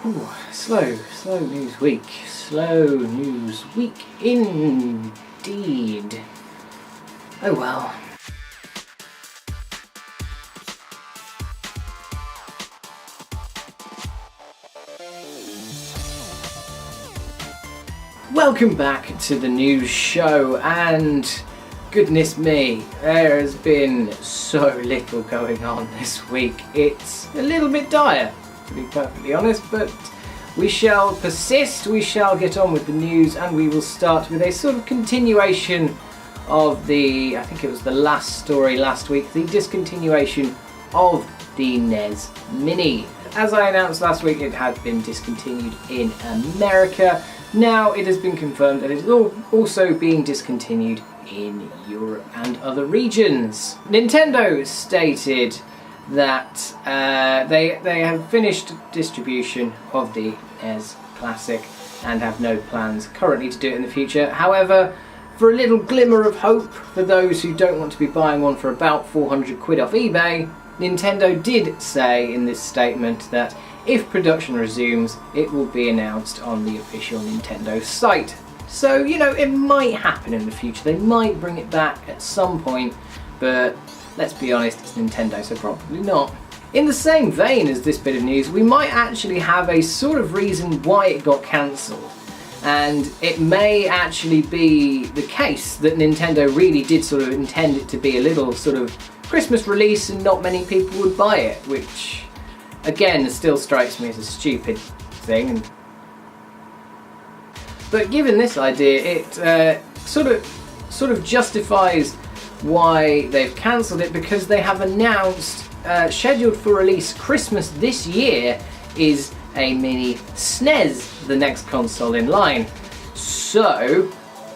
Ooh, slow news week. Slow news week indeed. Oh well. Welcome back to the news show, and goodness me, there has been so little going on this week. It's a little bit dire, to be perfectly honest, but we shall persist, we shall get on with the news, and we will start with a sort of continuation of I think it was the last story last week, the discontinuation of the NES Mini. As I announced last week, it had been discontinued in America. Now it has been confirmed that it is also being discontinued in Europe and other regions. Nintendo stated that they have finished distribution of the NES Classic and have no plans currently to do it in the future. However, for a little glimmer of hope for those who don't want to be buying one for about 400 quid off eBay, Nintendo did say in this statement that if production resumes, it will be announced on the official Nintendo site. So, you know, it might happen in the future. They might bring it back at some point, but let's be honest, it's Nintendo, so probably not. In the same vein as this bit of news, we might actually have a sort of reason why it got cancelled. And it may actually be the case that Nintendo really did sort of intend it to be a little sort of Christmas release and not many people would buy it, which again still strikes me as a stupid thing. But given this idea, it sort of justifies why they've cancelled it, because they have announced scheduled for release Christmas this year is a mini SNES, the next console in line. So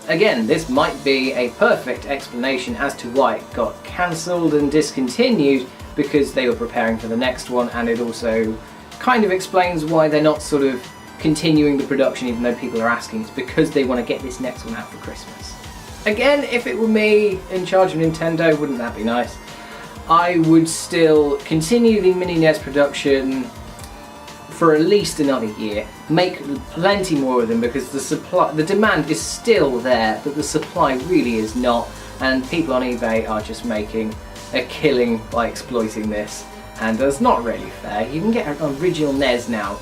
again, this might be a perfect explanation as to why it got cancelled and discontinued, because they were preparing for the next one, and it also kind of explains why they're not sort of continuing the production even though people are asking. It's because they want to get this next one out for Christmas. Again, if it were me in charge of Nintendo, wouldn't that be nice? I would still continue the mini NES production for at least another year, make plenty more of them, because the demand is still there, but the supply really is not, and people on eBay are just making a killing by exploiting this, and that's not really fair. You can get an original NES now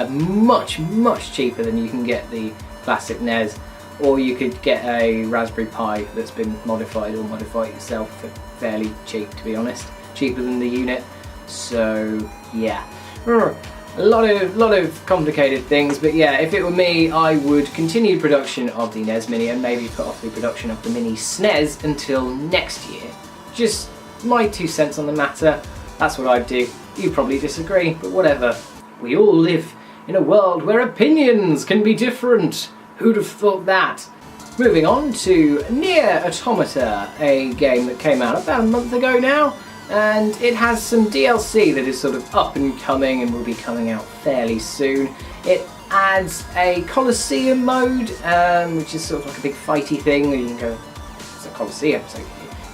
much cheaper than you can get the classic NES, or you could get a Raspberry Pi that's been modified or modify it yourself for fairly cheap, to be honest, cheaper than the unit. So yeah, a lot of complicated things, but yeah, if it were me, I would continue production of the NES Mini and maybe put off the production of the mini SNES until next year. Just my 2 cents on the matter. That's what I'd do. You probably disagree, but whatever. We all live in a world where opinions can be different. Who'd have thought that? Moving on to Nier Automata, a game that came out about a month ago now, and it has some DLC that is sort of up and coming and will be coming out fairly soon. It adds a Colosseum mode, which is sort of like a big fighty thing where you can go, it's a Colosseum, so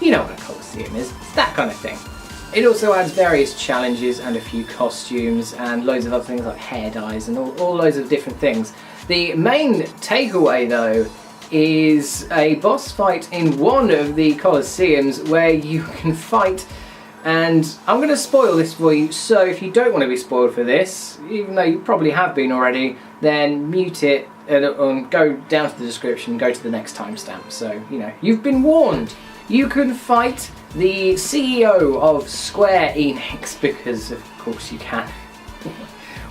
you know what a Colosseum is. It's that kind of thing. It also adds various challenges and a few costumes and loads of other things like hair dyes and all loads of different things. The main takeaway though is a boss fight in one of the Colosseums where you can fight, and I'm going to spoil this for you, so if you don't want to be spoiled for this, even though you probably have been already, then mute it and go down to the description, go to the next timestamp, so you know, you've been warned. You can fight the CEO of Square Enix, because of course you can.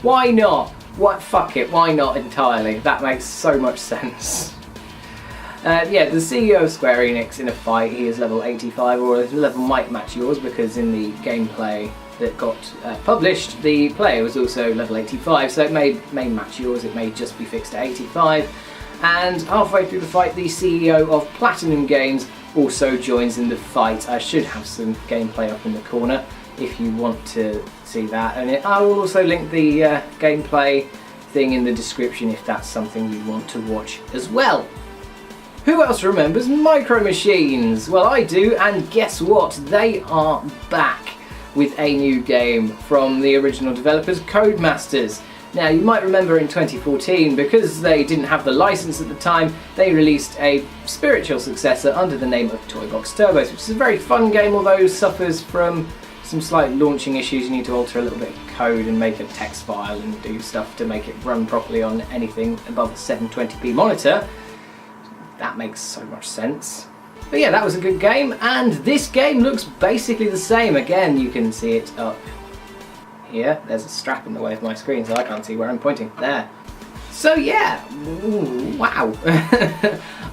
Why not? What? Fuck it, why not entirely? That makes so much sense. Yeah, the CEO of Square Enix in a fight, he is level 85, or his level might match yours, because in the gameplay that got published, the player was also level 85, so it may match yours, it may just be fixed at 85. And halfway through the fight, the CEO of Platinum Games also joins in the fight. I should have some gameplay up in the corner if you want to see that, and I will also link the gameplay thing in the description if that's something you want to watch as well. Who else remembers Micro Machines? Well, I do, and guess what? They are back with a new game from the original developers, Codemasters. Now, you might remember in 2014, because they didn't have the license at the time, they released a spiritual successor under the name of Toy Box Turbos, which is a very fun game, although suffers from some slight launching issues. You need to alter a little bit of code and make a text file and do stuff to make it run properly on anything above a 720p monitor. That makes so much sense. But yeah, that was a good game, and this game looks basically the same. Again, you can see it up here. There's a strap in the way of my screen, so I can't see where I'm pointing. There. So yeah, ooh, wow.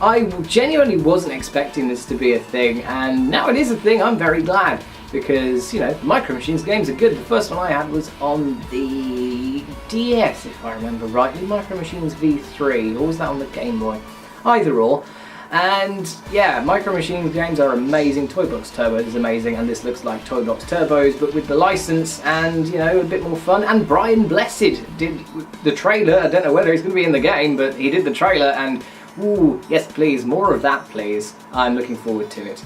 I genuinely wasn't expecting this to be a thing, and now it is a thing. I'm very glad, because, you know, Micro Machines games are good. The first one I had was on the DS, if I remember rightly, Micro Machines V3, or was that on the Game Boy? Either or. And yeah, Micro Machines games are amazing, Toy Box Turbos is amazing, and this looks like Toy Box Turbos but with the license and, you know, a bit more fun. And Brian Blessed did the trailer. I don't know whether he's going to be in the game, but he did the trailer, and ooh, yes please, more of that please. I'm looking forward to it.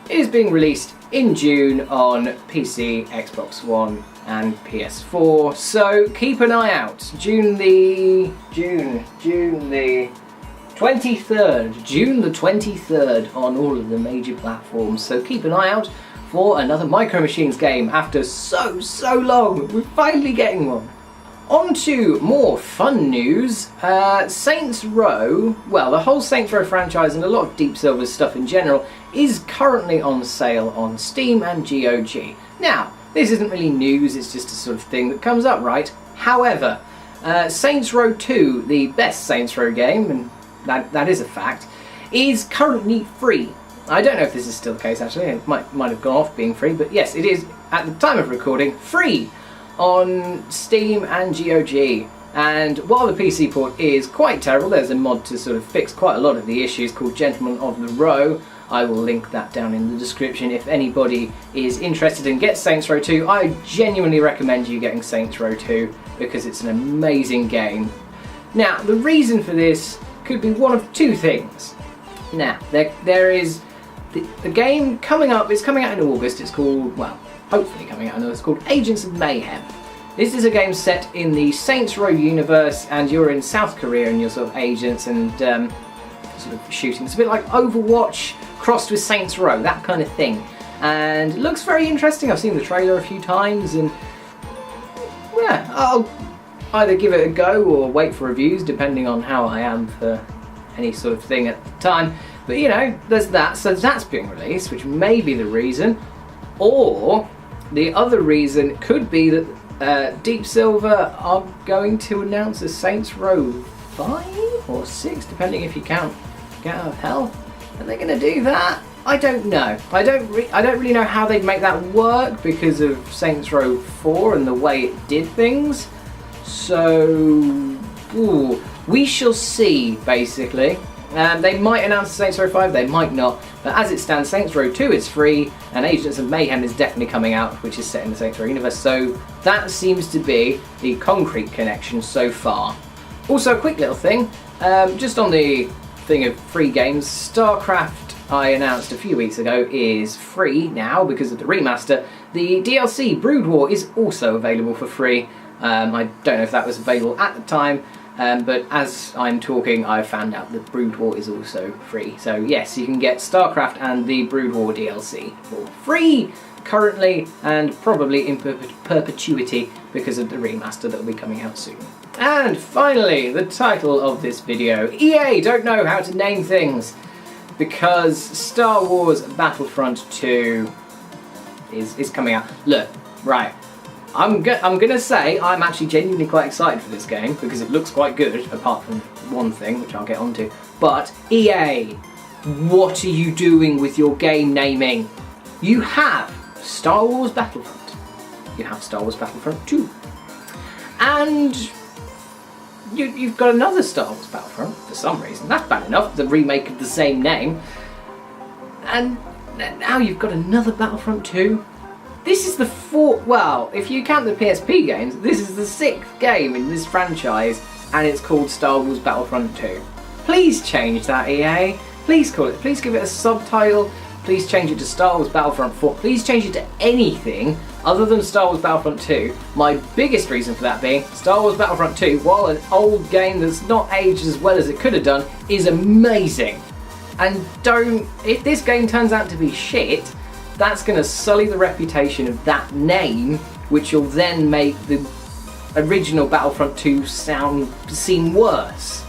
It is being released in June on PC, Xbox One and PS4, so keep an eye out. June the 23rd on all of the major platforms, so keep an eye out for another Micro Machines game after so long. We're finally getting one. On to more fun news. Saints Row, well, the whole Saints Row franchise and a lot of Deep Silver stuff in general is currently on sale on Steam and GOG. Now, this isn't really news, it's just a sort of thing that comes up, right? However, Saints Row 2, the best Saints Row game, and that is a fact, is currently free. I don't know if this is still the case actually, it might have gone off being free, but yes, it is, at the time of recording, free on Steam and GOG. And while the PC port is quite terrible, there's a mod to sort of fix quite a lot of the issues called Gentlemen of the Row. I will link that down in the description if anybody is interested and gets Saints Row 2. I genuinely recommend you getting Saints Row 2 because it's an amazing game. Now, the reason for this could be one of two things. Now, there is the game coming up. It's coming out in August. It's called, well, hopefully coming out in August. It's called Agents of Mayhem. This is a game set in the Saints Row universe, and you're in South Korea and you're sort of agents and sort of shooting. It's a bit like Overwatch crossed with Saints Row, that kind of thing. And it looks very interesting. I've seen the trailer a few times, and yeah, I'll either give it a go or wait for reviews depending on how I am for any sort of thing at the time. But you know, there's that, so that's being released, which may be the reason. Or the other reason could be that Deep Silver are going to announce a Saints Row 5 or 6, depending if you count Get Out of Hell. Are they going to do that? I don't know. I don't really know how they'd make that work because of Saints Row 4 and the way it did things. So, ooh, we shall see, basically. They might announce Saints Row 5, they might not. But as it stands, Saints Row 2 is free, and Agents of Mayhem is definitely coming out, which is set in the Saints Row universe. So that seems to be the concrete connection so far. Also, a quick little thing, just on the thing of free games, StarCraft, I announced a few weeks ago, is free now because of the remaster. The DLC Brood War is also available for free. I don't know if that was available at the time, but as I'm talking, I've found out that Brood War is also free. So yes, you can get StarCraft and the Brood War DLC for free currently, and probably in perpetuity because of the remaster that will be coming out soon. And finally, the title of this video. EA don't know how to name things because Star Wars Battlefront 2 is coming out. Look, right. I'm gonna say I'm actually genuinely quite excited for this game because it looks quite good, apart from one thing, which I'll get onto. But EA, what are you doing with your game naming? You have Star Wars Battlefront. You have Star Wars Battlefront 2. And you've got another Star Wars Battlefront for some reason. That's bad enough, the remake of the same name. And now you've got another Battlefront 2. This is the fourth, well, if you count the PSP games, this is the 6th game in this franchise, and it's called Star Wars Battlefront 2. Please change that, EA. Please give it a subtitle. Please change it to Star Wars Battlefront 4. Please change it to anything other than Star Wars Battlefront 2. My biggest reason for that being Star Wars Battlefront 2, while an old game that's not aged as well as it could have done, is amazing. And if this game turns out to be shit, that's going to sully the reputation of that name, which will then make the original Battlefront 2 seem worse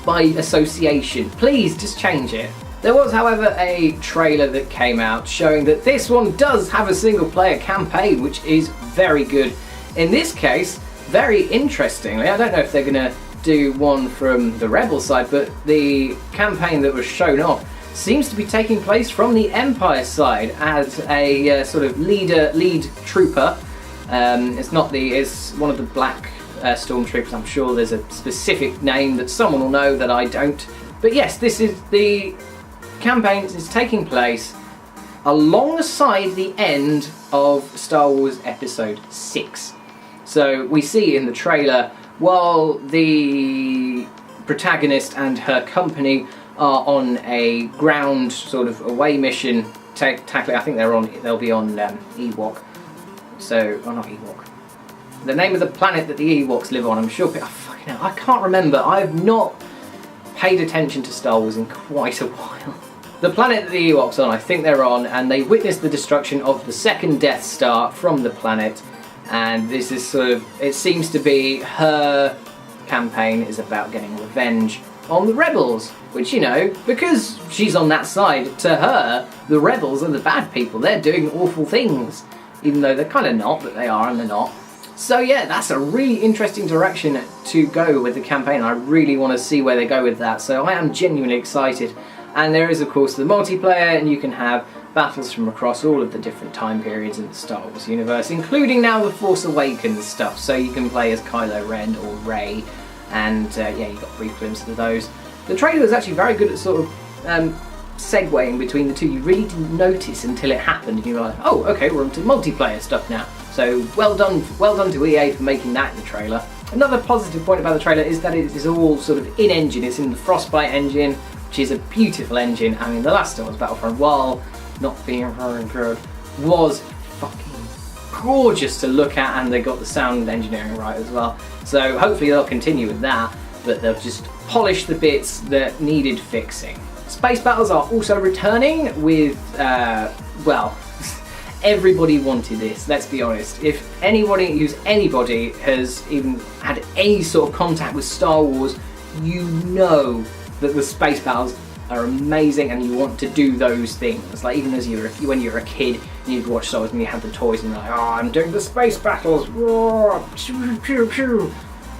by association. Please, just change it. There was, however, a trailer that came out showing that this one does have a single player campaign, which is very good. In this case, very interestingly, I don't know if they're going to do one from the Rebel side, but the campaign that was shown off seems to be taking place from the Empire side as a sort of lead trooper. It's one of the black stormtroopers. I'm sure there's a specific name that someone will know that I don't. But yes, this is the campaign is taking place alongside the end of Star Wars Episode 6. So we see in the trailer, while the protagonist and her company are on a ground sort of away mission, tackling, I think they'll be on Ewok. Not Ewok. The name of the planet that the Ewoks live on, I'm sure. Fucking hell, I can't remember. I've not paid attention to Star Wars in quite a while. The planet that the Ewoks on, I think they're on, and they witness the destruction of the second Death Star from the planet, and this is it seems to be her campaign is about getting revenge on the rebels, which, because she's on that side, to her, the rebels are the bad people. They're doing awful things, even though they're kind of not, but they are and they're not. So yeah, that's a really interesting direction to go with the campaign. I really want to see where they go with that, so I am genuinely excited. And there is, of course, the multiplayer, and you can have battles from across all of the different time periods in the Star Wars universe, including now the Force Awakens stuff, so you can play as Kylo Ren or Rey, and yeah, you got brief glimpses of those. The trailer was actually very good at sort of segueing between the two. You really didn't notice until it happened, and you were like, oh, okay, we're onto multiplayer stuff now. So well done to EA for making that in the trailer. Another positive point about the trailer is that it is all sort of in-engine. It's in the Frostbite engine, which is a beautiful engine. I mean, the last Star Wars Battlefront, while not being very good, was fucking gorgeous to look at, and they got the sound engineering right as well. So hopefully they'll continue with that, but they'll just polish the bits that needed fixing. Space battles are also returning with, well, everybody wanted this, let's be honest. If anybody has even had any sort of contact with Star Wars, you know that the space battles are amazing and you want to do those things. Like, even as when you were a kid and you'd watch Star Wars and you had the toys and you're like, oh, I'm doing the space battles,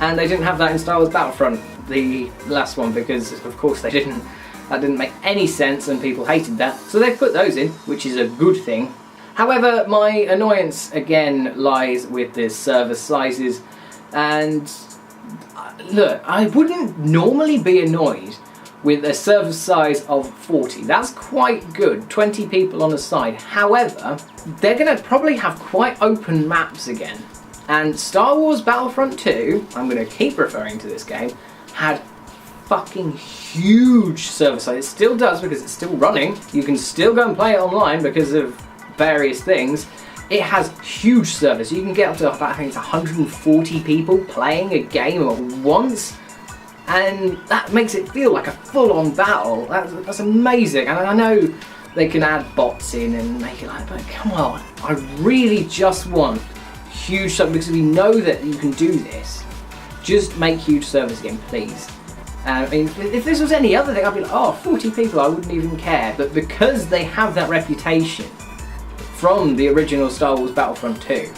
and they didn't have that in Star Wars Battlefront, the last one, because of course they didn't. That didn't make any sense and people hated that. So they've put those in, which is a good thing. However, my annoyance again lies with the server sizes, and look, I wouldn't normally be annoyed with a server size of 40. That's quite good, 20 people on a side. However, they're going to probably have quite open maps again. And Star Wars Battlefront 2, I'm going to keep referring to this game, had fucking huge server size. It still does because it's still running. You can still go and play it online because of various things. It has huge servers. You can get up to about, I think it's 140 people playing a game at once, and that makes it feel like a full-on battle. That's amazing. And I know they can add bots in and make it like, but come on, I really just want huge servers, because we know that you can do this. Just make huge servers again, please. I mean, if this was any other thing, I'd be like, oh, 40 people, I wouldn't even care. But because they have that reputation from the original Star Wars Battlefront 2,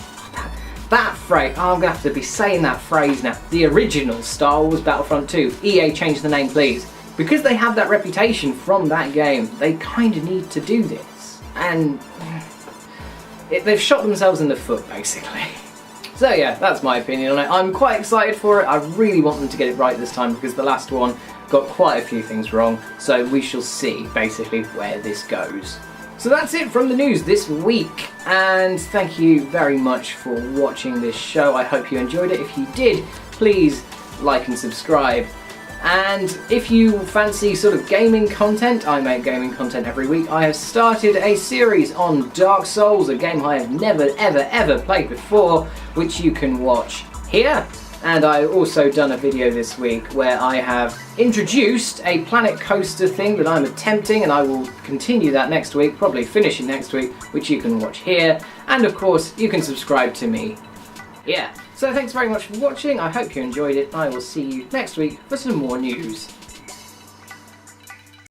that phrase, I'm going to have to be saying that phrase now, the original Star Wars Battlefront 2, EA change the name please. Because they have that reputation from that game, they kind of need to do this. And they've shot themselves in the foot, basically. So yeah, that's my opinion on it. I'm quite excited for it. I really want them to get it right this time, because the last one got quite a few things wrong. So we shall see, basically, where this goes. So that's it from the news this week, and thank you very much for watching this show. I hope you enjoyed it. If you did, please like and subscribe, And if you fancy sort of gaming content, I make gaming content every week. I have started a series on Dark Souls, a game I have never ever played before, which you can watch here. And I've also done a video this week where I have introduced a planet coaster thing that I'm attempting, and I will continue that next week, probably finish it next week, which you can watch here. And of course, you can subscribe to me here. So thanks very much for watching. I hope you enjoyed it. I will see you next week for some more news.